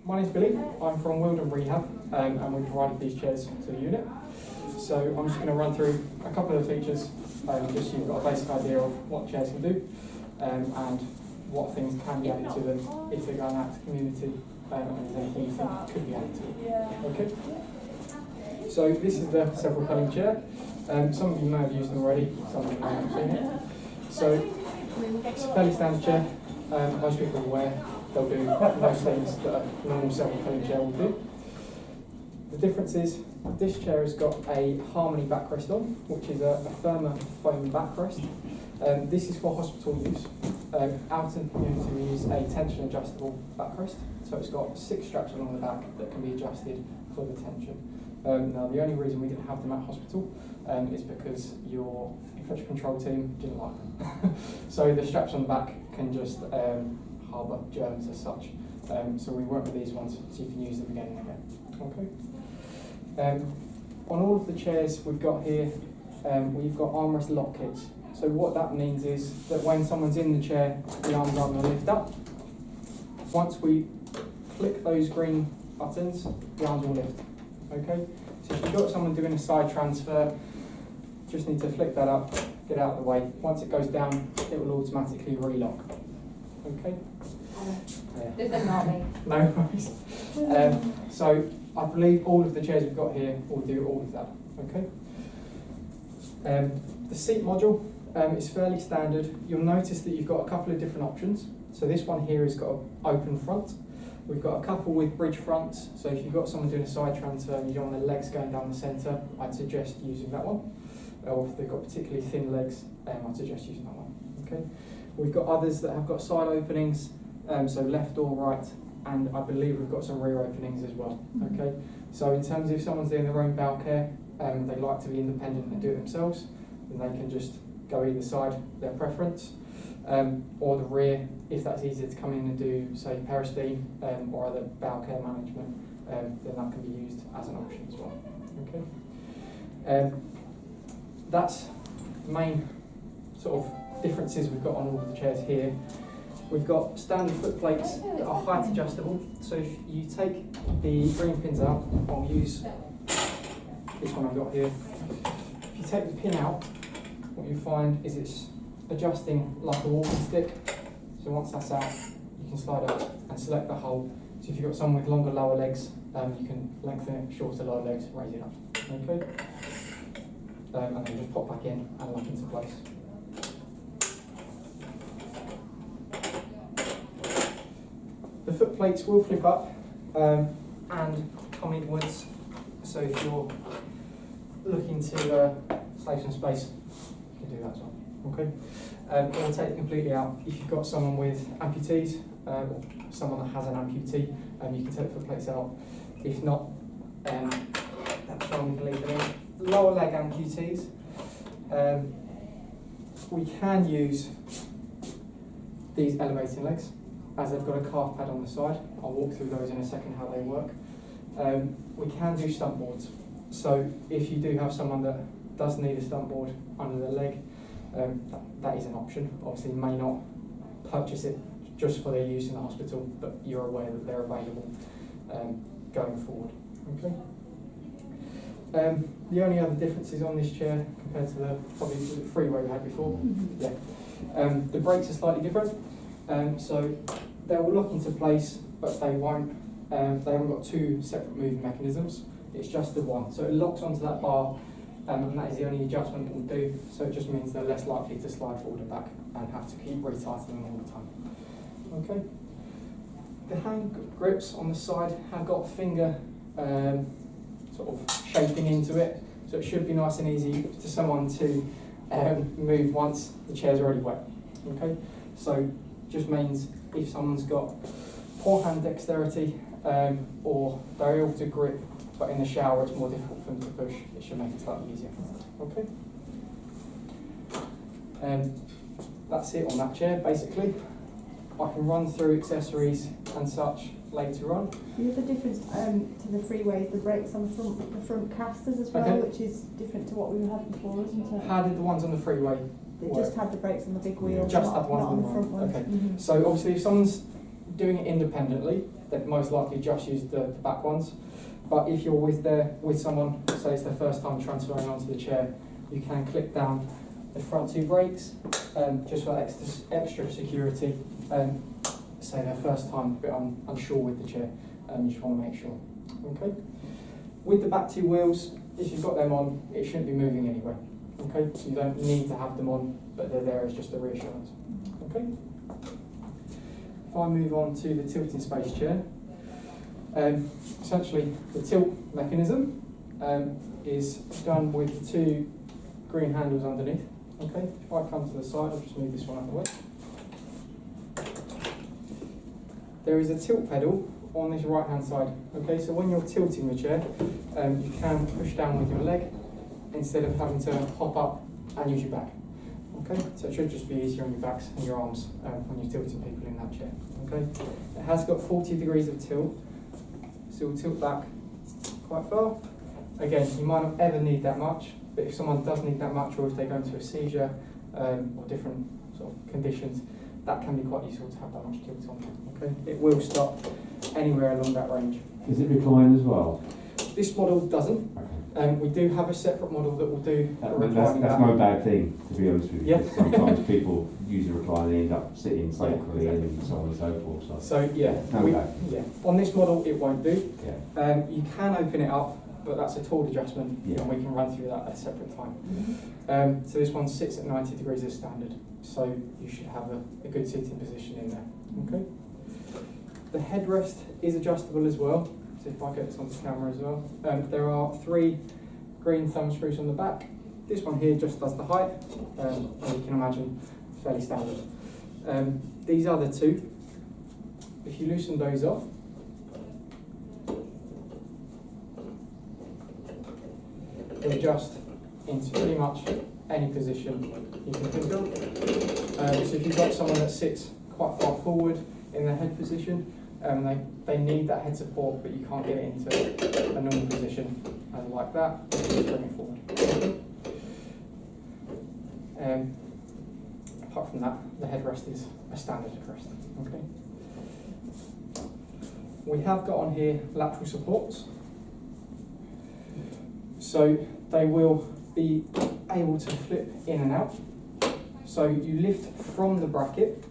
My name's Billy, I'm from Wildon Rehab and we provided these chairs to the unit. So I'm just going to run through a couple of the features just so you've got a basic idea of what chairs can do and what things can be added to them if they're going out to community and if there's anything you think could be added to them. Okay? So this is the several cutting chair. Some of you may have used them already, some of you may not have seen it. So it's a fairly standard chair, most people are aware. They'll do most things that a normal self-propelling chair will do. The difference is this chair has got a Harmony backrest on, which is a firmer foam backrest. This is for hospital use. Out in the community we use a tension adjustable backrest, so it's got 6 straps along the back that can be adjusted for the tension. Now the only reason we didn't have them at hospital is because your infection control team didn't like them. So the straps on the back can just harbour germs as such. So we work with these ones so you can use them again and again. Okay. On all of the chairs we've got here, we've got armrest lock kits. So what that means is that when someone's in the chair, the arms aren't going to lift up. Once we click those green buttons, the arms will lift. Okay. So if you've got someone doing a side transfer, just need to flick that up, get out of the way. Once it goes down, it will automatically relock. Okay. This is not me. No worries. So I believe all of the chairs we've got here will do all of that. Okay. The seat module is fairly standard. You'll notice that you've got a couple of different options. So this one here has got an open front. We've got a couple with bridge fronts. So if you've got someone doing a side transfer and you don't want the legs going down the centre, I'd suggest using that one. Or if they've got particularly thin legs, I'd suggest using that one. Okay. We've got others that have got side openings, so left or right, and I believe we've got some rear openings as well. Okay, so in terms of if someone's doing their own bowel care, they like to be independent and do it themselves, then they can just go either side, their preference, or the rear, if that's easier to come in and do, say, peristeen or other bowel care management, then that can be used as an option as well. Okay, that's the main sort of differences we've got on all of the chairs here. We've got standard foot plates that are height adjustable. So if you take the green pins out, I'll use this one I've got here. If you take the pin out, what you find is it's adjusting like a walking stick. So once that's out, you can slide out and select the hole. So if you've got someone with longer lower legs, you can lengthen it, shorter lower legs, raise it up. Okay? And then just pop back in and lock into place. The foot plates will flip up and come inwards, so if you're looking to save some space, you can do that as well. Okay. It will take it completely out. If you've got someone with amputees, or someone that has an amputee, you can take the foot plates out. If not, that's fine, we can leave them in. Lower leg amputees, we can use these elevating legs, as they've got a calf pad on the side. I'll walk through those in a second how they work. We can do stump boards. So if you do have someone that does need a stump board under their leg, that is an option. Obviously you may not purchase it just for their use in the hospital, but you're aware that they're available going forward. Okay. The only other differences on this chair compared to the probably the freeway we had before, the brakes are slightly different. So they will lock into place, but they won't. They haven't got 2 separate moving mechanisms. It's just the one. So it locks onto that bar, and that is the only adjustment it will do. So it just means they're less likely to slide forward and back and have to keep retightening them all the time. Okay. The hand grips on the side have got finger sort of shaping into it, so it should be nice and easy to someone to move once the chair's already wet. Okay. So just means if someone's got poor hand dexterity or they're able to grip but in the shower it's more difficult for them to push, it should make it slightly easier. Okay. That's it on that chair basically. I can run through accessories and such later on. The other difference to the freeway is the brakes on the front casters as well, Okay. Which is different to what we had before, isn't it? How did the ones on the freeway They work? just had the brakes on the big wheels, Just not had the ones on the front ones. Okay. Mm-hmm. So obviously if someone's doing it independently, they'd most likely just use the back ones. But if you're with someone, say it's their first time transferring onto the chair, you can click down the front two brakes, just for extra security. Say their first time, a bit unsure with the chair, you just want to make sure. Okay. With the back two wheels, if you've got them on, it shouldn't be moving anyway. Okay, so you don't need to have them on, but they're there as just a reassurance. Okay. If I move on to the tilting space chair, essentially the tilt mechanism is done with the two green handles underneath. Okay, if I come to the side, I'll just move this one out of the way. There is a tilt pedal on this right hand side. Okay, so when you're tilting the chair, you can push down with your leg instead of having to hop up and use your back. Okay, so it should just be easier on your backs and your arms when you're tilting people in that chair. Okay, it has got 40 degrees of tilt, so it'll tilt back quite far. Again, you might not ever need that much, but if someone does need that much, or if they go into a seizure or different sort of conditions, that can be quite useful to have that much tilt on. Okay, it will stop anywhere along that range. Is it recline as well? This model doesn't. Okay. We do have a separate model that will do reclining. That's no bad thing, to be honest with you. Yeah. Because sometimes people use a recliner and end up sitting safely and so on and so forth. So yeah, Okay. on this model it won't do. Yeah. You can open it up, but that's a tall adjustment, Yeah. and we can run through that at a separate time. So this one sits at 90 degrees as standard, so you should have a good sitting position in there. Okay. The headrest is adjustable as well. So if I get this onto camera as well, there are 3 green thumb screws on the back. This one here just does the height, as you can imagine, fairly standard. These other 2, if you loosen those off, they adjust into pretty much any position you can think of. So if you've got someone that sits quite far forward in their head position, they need that head support, but you can't get it into a normal position like that, just bring it forward. Apart from that, the headrest is a standard headrest. Okay. We have got on here lateral supports, so they will be able to flip in and out. So you lift from the bracket.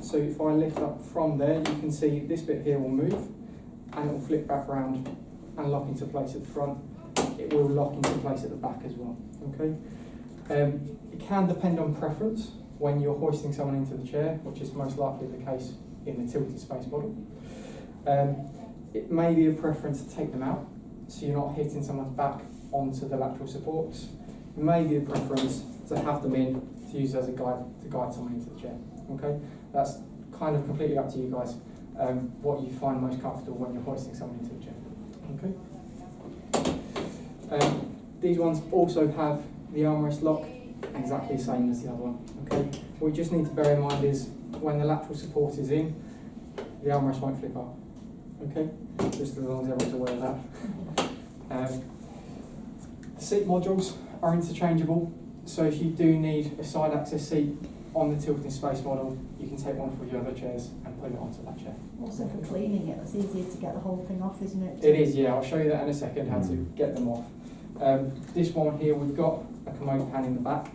So if I lift up from there, you can see this bit here will move, and it will flip back around and lock into place at the front. It will lock into place at the back as well. Okay. It can depend on preference when you're hoisting someone into the chair, which is most likely the case in the tilted space model. It may be a preference to take them out, so you're not hitting someone's back onto the lateral supports. It may be a preference to have them in to use as a guide to guide someone into the chair. Okay, that's kind of completely up to you guys. What you find most comfortable when you're hoisting someone into the chair. Okay. These ones also have the armrest lock, exactly the same as the other one. Okay. What you just need to bear in mind is when the lateral support is in, the armrest won't flip up. Okay, just as long as everyone's aware of that. The seat modules are interchangeable, so if you do need a side access seat on the tilting space model, you can take one for your other chairs and put it onto that chair. Also for cleaning it, it's easier to get the whole thing off, isn't it? It is, yeah. I'll show you that in a second, how to get them off. This one here, we've got a commode pan in the back.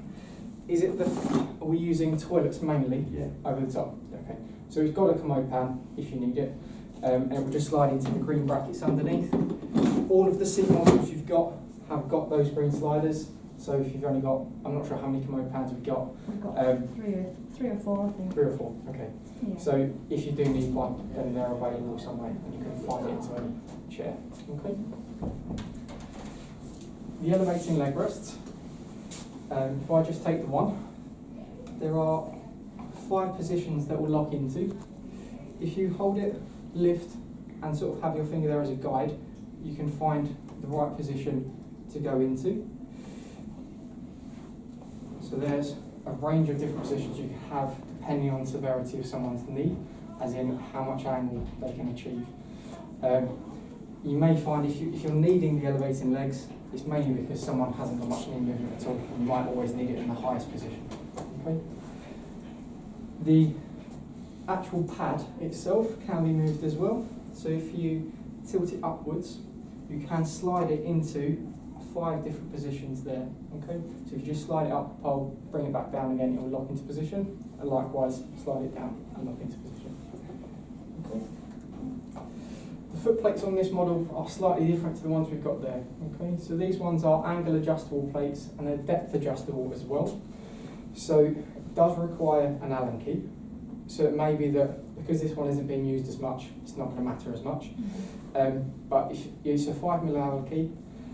Is it are we using toilets mainly? Yeah. Over the top? Okay. So we've got a commode pan if you need it. And it will just slide into the green brackets underneath. All of the seat models you've got have got those green sliders. So if you've only got, I'm not sure how many commode pans we've got. We've got three or four, I think. 3 or 4, okay. Yeah. So if you do need one, then they're available somewhere and you can find it into any chair. Okay. The elevating leg rests. If I just take the one, there are 5 positions that will lock into. If you hold it, lift, and sort of have your finger there as a guide, you can find the right position to go into. So there's a range of different positions you can have depending on severity of someone's knee, as in how much angle they can achieve. You may find if you're needing the elevating legs, it's mainly because someone hasn't got much knee movement at all. You might always need it in the highest position. Okay. The actual pad itself can be moved as well. So if you tilt it upwards, you can slide it into 5 different positions there. Okay, so if you just slide it up the pole, bring it back down again, it will lock into position, and likewise slide it down and lock into position. Okay. The foot plates on this model are slightly different to the ones we've got there. Okay, so these ones are angle adjustable plates and they're depth adjustable as well. So it does require an Allen key. So it may be that because this one isn't being used as much, it's not going to matter as much. But if you use a 5mm Allen key,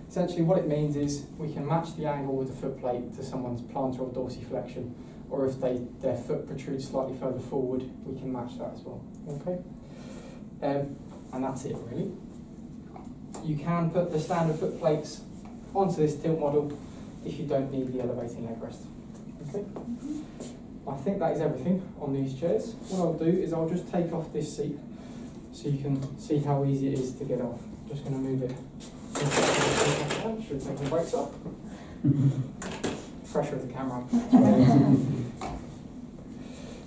essentially what it means is we can match the angle with the foot plate to someone's plantar or dorsiflexion, or if their foot protrudes slightly further forward, we can match that as well. Okay, and that's it really. You can put the standard foot plates onto this tilt model if you don't need the elevating leg rest. Okay. I think that is everything on these chairs. What I'll do is I'll just take off this seat so you can see how easy it is to get off. Just going to move it. Should take the brakes off. Pressure of the camera.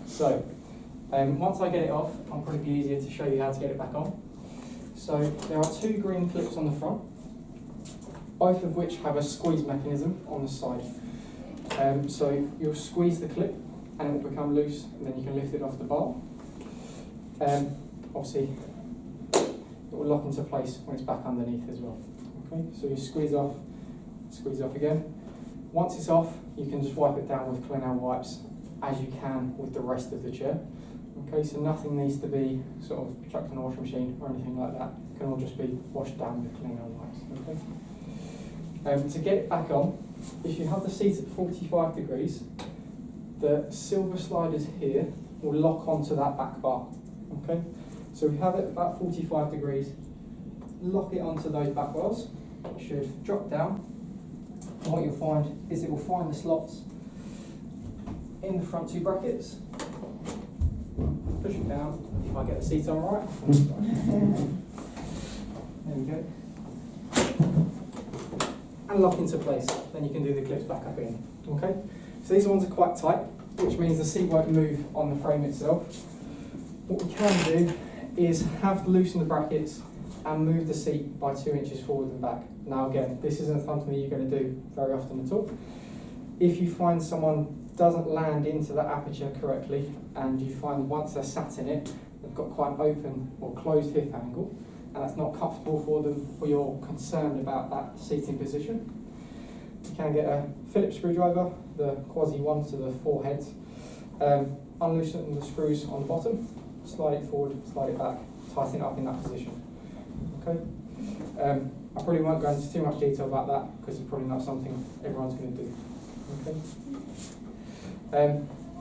So, once I get it off, I'll probably be easier to show you how to get it back on. So, there are 2 green clips on the front, both of which have a squeeze mechanism on the side. So, you'll squeeze the clip and it will become loose, and then you can lift it off the bar. Obviously, it will lock into place when it's back underneath as well. Okay, so you squeeze off again. Once it's off, you can just wipe it down with clean air wipes as you can with the rest of the chair. Okay, so nothing needs to be sort of chucked in a washing machine or anything like that. It can all just be washed down with clean air wipes. Okay. To get it back on, if you have the seat at 45 degrees, the silver sliders here will lock onto that back bar. Okay, so we have it about 45 degrees. Lock it onto those back bars. It should drop down. And what you'll find is it will find the slots in the front 2 brackets. Push it down. If I get the seat on right. There we go. And lock into place. Then you can do the clips back up again. Okay. So these ones are quite tight, which means the seat won't move on the frame itself. What we can do is loosen the brackets and move the seat by 2 inches forward and back. Now again, this isn't something that you're going to do very often at all. If you find someone doesn't land into that aperture correctly, and you find once they're sat in it, they've got quite an open or closed hip angle, and that's not comfortable for them, or you're concerned about that seating position, you can get a Phillips screwdriver, the quasi one to the 4 heads, unloosen the screws on the bottom, slide it forward, slide it back, tighten it up in that position. Okay. I probably won't go into too much detail about that because it's probably not something everyone's going to do. Okay.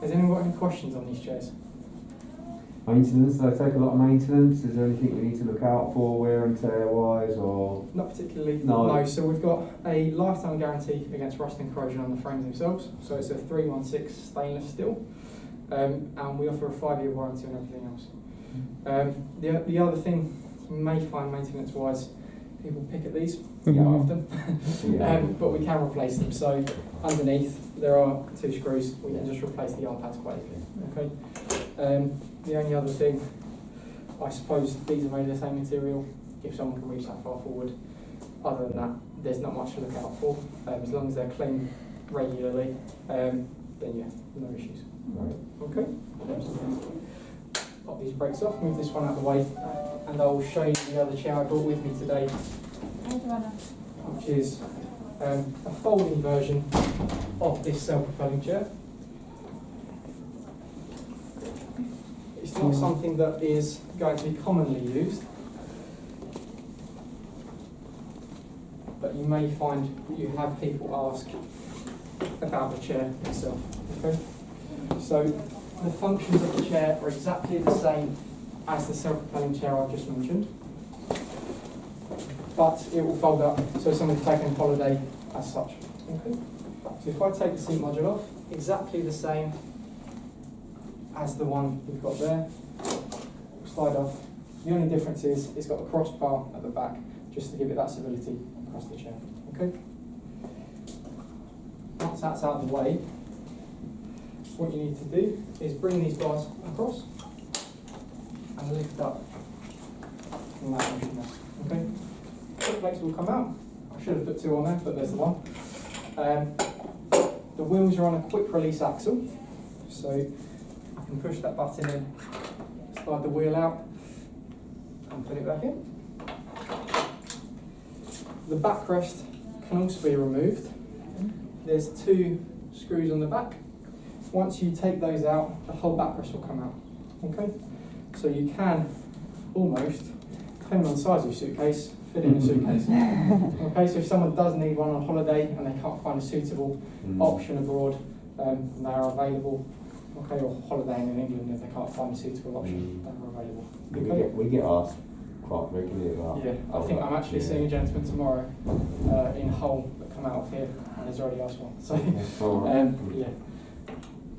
Has anyone got any questions on these chairs? Maintenance, do they take a lot of maintenance? Is there anything we need to look out for, wear and tear wise, or? Not particularly, no. So we've got a lifetime guarantee against rust and corrosion on the frames themselves. So it's a 316 stainless steel, and we offer a 5-year warranty on everything else. The other thing you may find maintenance wise, people pick at these often, but we can replace them. So underneath there are 2 screws, we can just replace the arm pads quite easily. Okay. The only other thing, I suppose these are made of the same material, if someone can reach that far forward. Other than that, there's not much to look out for. As long as they're cleaned regularly, then yeah, no issues. Right. Okay. Pop these brakes off, move this one out of the way, and I'll show you the other chair I brought with me today, which is a folding version of this self-propelling chair. It's not something that is going to be commonly used, but you may find that you have people ask about the chair itself. Okay? So the functions of the chair are exactly the same as the self-propelling chair I've just mentioned, but it will fold up so someone can take on holiday as such. Okay? So if I take the seat module off, exactly the same as the one we've got there. Slide off. The only difference is it's got a crossbar at the back just to give it that stability across the chair. Okay? Once that's out of the way, what you need to do is bring these bars across legs will come out. I should have put 2 on there, but there's the one. The wheels are on a quick release axle, so I can push that button in, slide the wheel out, and put it back in. The backrest can also be removed. There's 2 screws on the back. Once you take those out, the whole backrest will come out. Okay, so you can almost, depending on the size of your suitcase, fit in a suitcase. Okay, so if someone does need one on holiday and they can't find a suitable option abroad, they are available. Okay, or holidaying in England, if they can't find a suitable option, they are available. Okay? We get asked quite regularly about. Yeah, I think I'm actually seeing a gentleman tomorrow in Hull that come out of here, and he's already asked one. So, yeah,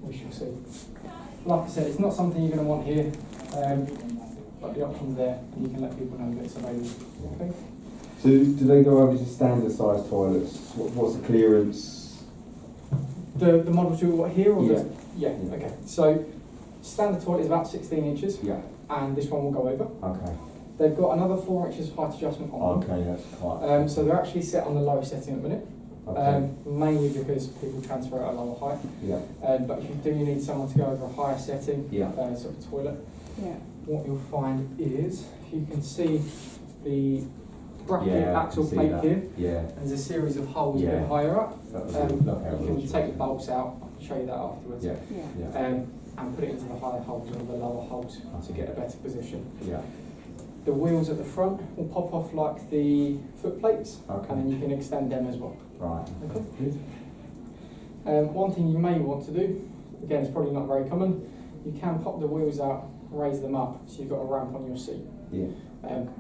we shall see. Like I said, it's not something you're going to want here, but the option's there, and you can let people know that it's available. Okay. So do they go over to standard size toilets? What's the clearance? The model 2 what here or Yeah. yeah. Okay. So standard toilet is about 16 inches. Yeah. And this one will go over. Okay. They've got another 4 inches height adjustment on them. Okay, that's quite. So they're actually set on the lowest setting at the minute. Okay. Mainly because people transfer at a lower height. Yeah. But if you do need someone to go over a higher setting, Yeah. sort of toilet, Yeah. what you'll find is, if you can see the bracket Yeah, I axle can see plate that. here, Yeah. there's a series of holes a Yeah. bit higher up. That was You can take the the bolts out, I can show you that afterwards, Yeah. Yeah. Yeah. and put it into the higher holes or the lower holes to get a better position. Yeah. The wheels at the front will pop off like the foot plates, Okay. and then you can extend them as well. Right. Okay. Good. One thing you may want to do, again, it's probably not very common, you can pop the wheels out, raise them up, so you've got a ramp on your seat. Yeah.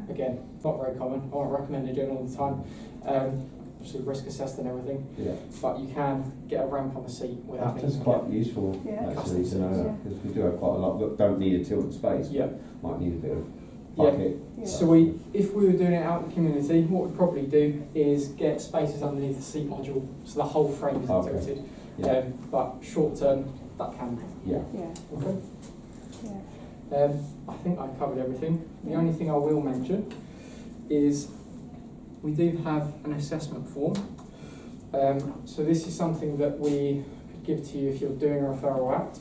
Again, not very common. I won't recommend it doing all the time. Obviously risk assessed and everything, Yeah. but you can get a ramp on the seat without That's needing to quite useful Yeah. actually to know Yeah. that, because we do have quite a lot that don't need a tilted space. Yeah. Might need a bit of Yeah. bucket. Yeah. So if we were doing it out in the community, what we'd probably do is get spaces underneath the seat module, so the whole frame is Okay. tilted. Yeah. But short term, that can be. Yeah. Yeah. Okay. Yeah. I think I covered everything. The only thing I will mention is we do have an assessment form. So this is something that we could give to you if you're doing a referral out.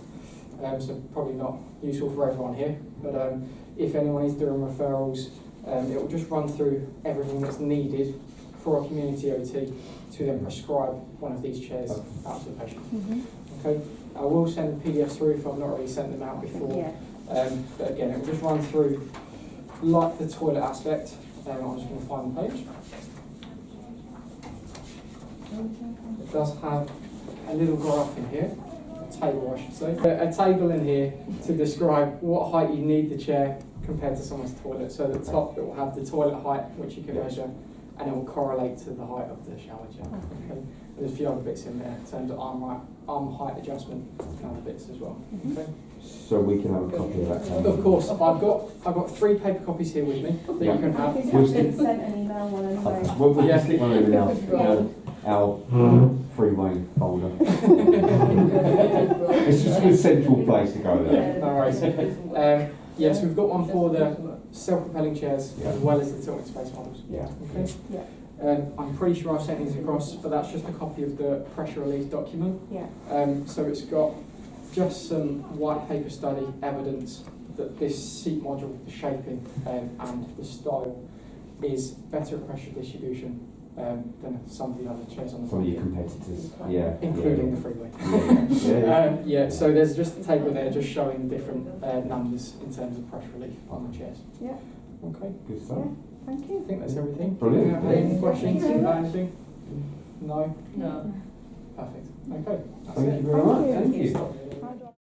So probably not useful for everyone here, but if anyone is doing referrals, it will just run through everything that's needed for a community OT to then prescribe one of these chairs out to the patient. Okay, I will send PDFs through if I've not already sent them out before. Yeah. But again, it will just run through like the toilet aspect. I'm just going to find the page. It does have a little graph in here, a table I should say, a table in here to describe what height you need the chair compared to someone's toilet. So at the top it will have the toilet height, which you can measure, and it will correlate to the height of the shower chair. Okay. There's a few other bits in there in terms of arm height adjustment and other bits as well. Okay. So we can have a copy of that. can't we? Of course, I've got 3 paper copies here with me that you can have. I've been sent an email one anyway. We'll Yeah. just stick one over our freeway folder. It's just a central place to go there. No worries. Yes, we've got one for the self-propelling chairs as well as the tilting space models. Yeah. Okay. Yeah. I'm pretty sure I've sent these across, but that's just a copy of the pressure relief document. Yeah. So it's got just some white paper study evidence that this seat module, the shaping and the style is better at pressure distribution than some of the other chairs on the Some of your market, competitors. Yeah. including the freeway. Yeah. So there's just a table there just showing the different numbers in terms of pressure relief on the chairs. Yeah. Okay, Good stuff. Thank I you. think that's everything. Brilliant. Any questions Thank you. about anything? No? No. Perfect. Okay. That's Thank it. you very much. Thank Thank you. you. How do I-